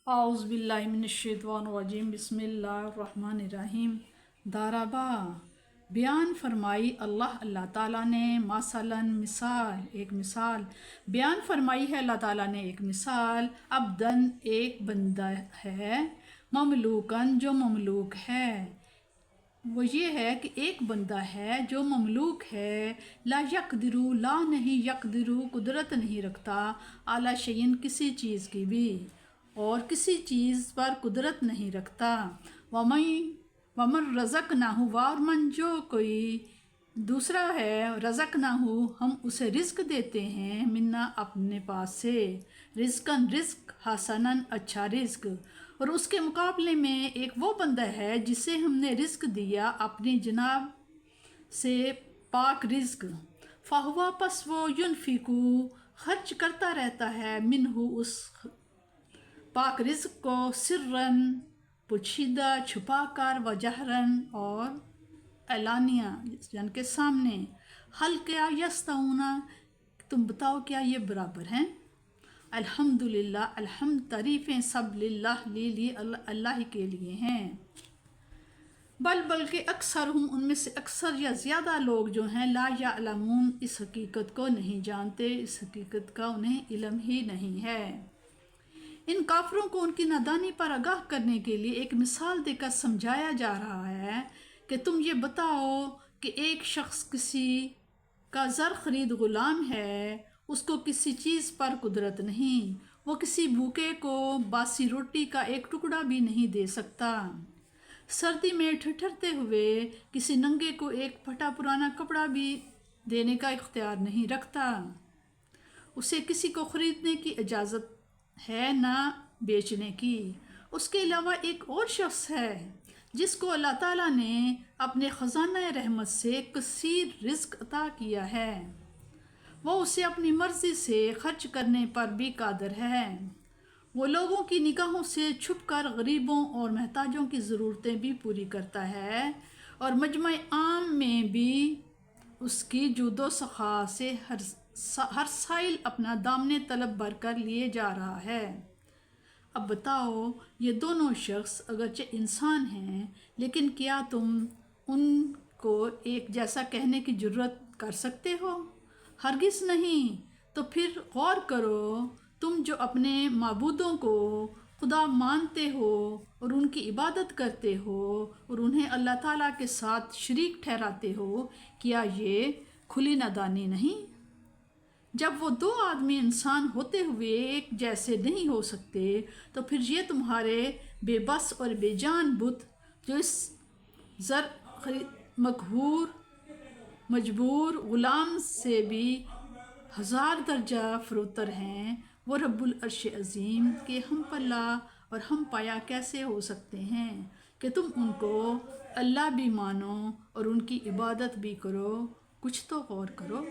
اعوذ باللہ من الشیطان الرجیم بسم اللہ الرحمن الرحیم۔ دارابا بیان فرمائی اللہ تعالیٰ نے مثال ایک مثال بیان فرمائی ہے اللہ تعالیٰ نے ایک مثال۔ عبدن ایک بندہ ہے، مملوکن جو مملوک ہے، وہ یہ ہے کہ ایک بندہ ہے جو مملوک ہے، لا یقدرو لا نہیں یقدرو قدرت نہیں رکھتا، اعلیٰ شیئن کسی چیز کی بھی، اور کسی چیز پر قدرت نہیں رکھتا۔ ومن رزقناہ اور من جو کوئی دوسرا ہے، رزقناہ ہم اسے رزق دیتے ہیں، منا اپنے پاس سے، رزقن رزق، حسنن اچھا رزق، اور اس کے مقابلے میں ایک وہ بندہ ہے جسے ہم نے رزق دیا اپنی جناب سے پاک رزق، فہوا پس وہ ینفقو خرچ کرتا رہتا ہے، منہ اس پاک رزق کو، سرن پوشیدہ چھپا کر، و جہرن اور اعلانیہ جن کے سامنے، حل کیا یستوون تم بتاؤ کیا یہ برابر ہیں؟ الحمدللہ الحمد تعریفیں سب للہ لی اللہ ہی کے لیے ہیں، بلکہ اکثرہم ان میں سے اکثر یا زیادہ لوگ جو ہیں، لا یعلمون اس حقیقت کو نہیں جانتے، اس حقیقت کا انہیں علم ہی نہیں ہے۔ ان کافروں کو ان کی نادانی پر آگاہ کرنے کے لیے ایک مثال دے کر سمجھایا جا رہا ہے کہ تم یہ بتاؤ کہ ایک شخص کسی کا زر خرید غلام ہے، اس کو کسی چیز پر قدرت نہیں، وہ کسی بھوکے کو باسی روٹی کا ایک ٹکڑا بھی نہیں دے سکتا، سردی میں ٹھٹھرتے ہوئے کسی ننگے کو ایک پھٹا پرانا کپڑا بھی دینے کا اختیار نہیں رکھتا، اسے کسی کو خریدنے کی اجازت ہے نہ بیچنے کی۔ اس کے علاوہ ایک اور شخص ہے جس کو اللہ تعالیٰ نے اپنے خزانہ رحمت سے کثیر رزق عطا کیا ہے، وہ اسے اپنی مرضی سے خرچ کرنے پر بھی قادر ہے، وہ لوگوں کی نگاہوں سے چھپ کر غریبوں اور محتاجوں کی ضرورتیں بھی پوری کرتا ہے، اور مجمع عام میں بھی اس کی جود و سخا سے ہر سائل اپنا دامن طلب بھر کر لیے جا رہا ہے۔ اب بتاؤ یہ دونوں شخص اگرچہ انسان ہیں، لیکن کیا تم ان کو ایک جیسا کہنے کی جرت کر سکتے ہو؟ ہرگز نہیں۔ تو پھر غور کرو، تم جو اپنے معبودوں کو خدا مانتے ہو اور ان کی عبادت کرتے ہو اور انہیں اللہ تعالیٰ کے ساتھ شریک ٹھہراتے ہو، کیا یہ کھلی نادانی نہیں؟ جب وہ دو آدمی انسان ہوتے ہوئے ایک جیسے نہیں ہو سکتے، تو پھر یہ تمہارے بے بس اور بے جان بت جو اس زر مقہور مجبور غلام سے بھی 1000 درجہ فروتر ہیں، وہ رب العرش عظیم کے ہم پلہ اور ہم پایا کیسے ہو سکتے ہیں کہ تم ان کو اللہ بھی مانو اور ان کی عبادت بھی کرو؟ کچھ تو غور کرو۔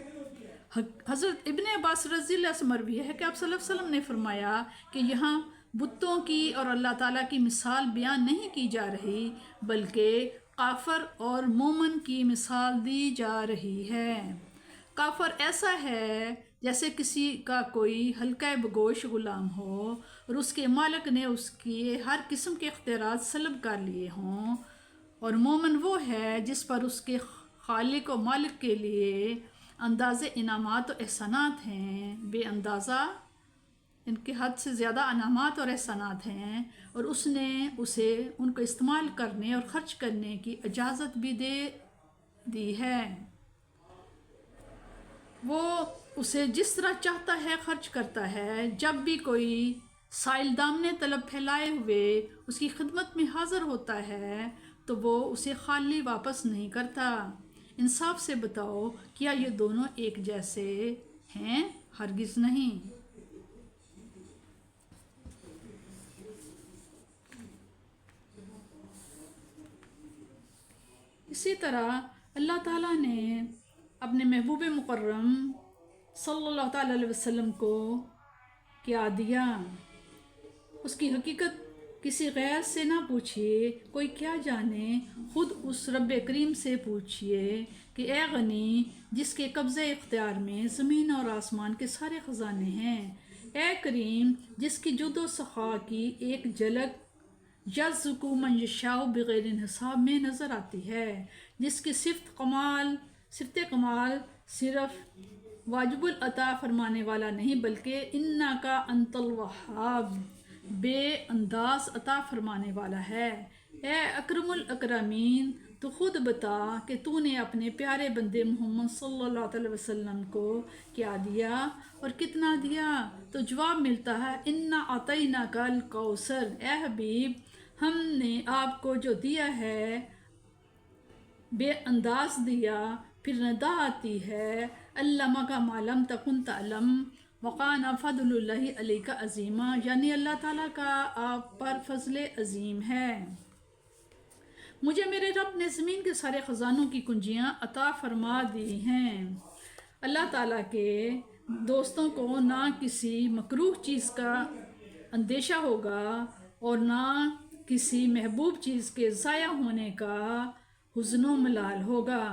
حضرت ابن عباس رضی اللہ سے مروی ہے کہ آپ صلی اللہ علیہ وسلم نے فرمایا کہ یہاں بتوں کی اور اللہ تعالیٰ کی مثال بیان نہیں کی جا رہی، بلکہ کافر اور مومن کی مثال دی جا رہی ہے۔ کافر ایسا ہے جیسے کسی کا کوئی حلقہ بگوش غلام ہو اور اس کے مالک نے اس کی ہر قسم کے اختیارات سلب کر لیے ہوں، اور مومن وہ ہے جس پر اس کے خالق و مالک کے لیے اندازے انعامات و احسانات ہیں، بے اندازہ ان کے حد سے زیادہ انعامات اور احسانات ہیں، اور اس نے اسے ان کو استعمال کرنے اور خرچ کرنے کی اجازت بھی دے دی ہے، وہ اسے جس طرح چاہتا ہے خرچ کرتا ہے۔ جب بھی کوئی سائل دامن طلب پھیلائے ہوئے اس کی خدمت میں حاضر ہوتا ہے تو وہ اسے خالی واپس نہیں کرتا۔ انصاف سے بتاؤ کیا یہ دونوں ایک جیسے ہیں؟ ہرگز نہیں۔ اسی طرح اللہ تعالیٰ نے اپنے محبوب مکرم صلی اللہ تعالیٰ علیہ وسلم کو کیا دیا، اس کی حقیقت کسی غیر سے نہ پوچھیے، کوئی کیا جانے، خود اس رب کریم سے پوچھیے کہ اے غنی جس کے قبضہ اختیار میں زمین اور آسمان کے سارے خزانے ہیں، اے کریم جس کی جود و سخا کی ایک جھلک یرزق من یشاء بغیر حساب میں نظر آتی ہے، جس کی صفت کمال صرف واجب العطا فرمانے والا نہیں بلکہ انکا انت الوہاب بے انداز عطا فرمانے والا ہے۔ اے اکرم الاکرمین، تو خود بتا کہ تو نے اپنے پیارے بندے محمد صلی اللہ علیہ وسلم کو کیا دیا اور کتنا دیا؟ تو جواب ملتا ہے انا اعطیناک الکوثر، اے حبیب ہم نے آپ کو جو دیا ہے بے انداز دیا۔ پھر ندا آتی ہے علمک ما لم تکن تعلم وکان فضل اللہ علیک عظیما، یعنی اللہ تعالیٰ کا آپ پر فضل عظیم ہے۔ مجھے میرے رب نے زمین کے سارے خزانوں کی کنجیاں عطا فرما دی ہیں۔ اللہ تعالیٰ کے دوستوں کو نہ کسی مکروہ چیز کا اندیشہ ہوگا اور نہ کسی محبوب چیز کے ضائع ہونے کا حزن و ملال ہوگا۔